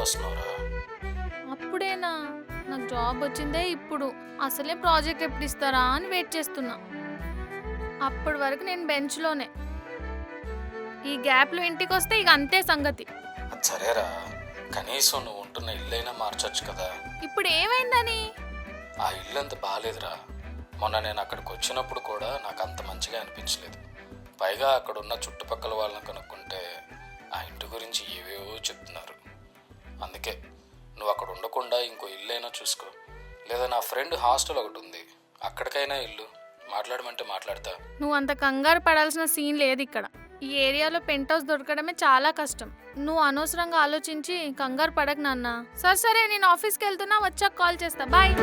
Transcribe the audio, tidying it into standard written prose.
వస్తున్నావురా? అప్పుడేనా? నాకు జాబ్ వచ్చిందే ఇప్పుడు. అసలే ప్రాజెక్ట్ ఎప్పుడు ఇస్తారా అని వెయిట్ చేస్తున్నా. అప్పటి వరకు నేను బెంచ్‌లోనే. ఈ గ్యాప్‌లో ఇంటికొస్తే ఇక అంతే సంగతి. అది సరేరా, కనీసం నువ్వు ఉంటున్న ఇల్లైనా మార్చొచ్చు కదా. ఇప్పుడు ఏమైందని? ఆ ఇల్లు అంత బాగాలేదురా. మొన్న నేను అక్కడికి వచ్చినప్పుడు కూడా నాకు అంత మంచిగా అనిపించలేదు. పైగా అక్కడ ఉన్న చుట్టుపక్కల వాళ్ళని కనుక్కుంటే ఆ ఇంటి గురించి ఏవేవో చెప్తున్నారు. అందుకే నువ్వు అక్కడ ఉండకుండా ఇంకో ఇల్లైనా చూసుకో. లేదా నా ఫ్రెండ్ హాస్టల్ ఒకటి ఉంది, అక్కడికైనా ఇల్లు. మాట్లాడమంటే మాట్లాడతా. నువ్వు అంత కంగారు పడాల్సిన సీన్ లేదు ఇక్కడ. ఈ ఏరియాలో పెంట్ హౌస్ దొరకడమే చాలా కష్టం. నువ్వు అనవసరంగా ఆలోచించి కంగారు పడకు నాన్న. సరే నేను ఆఫీస్కి వెళ్తున్నా, వచ్చాక కాల్ చేస్తా. బాయ్.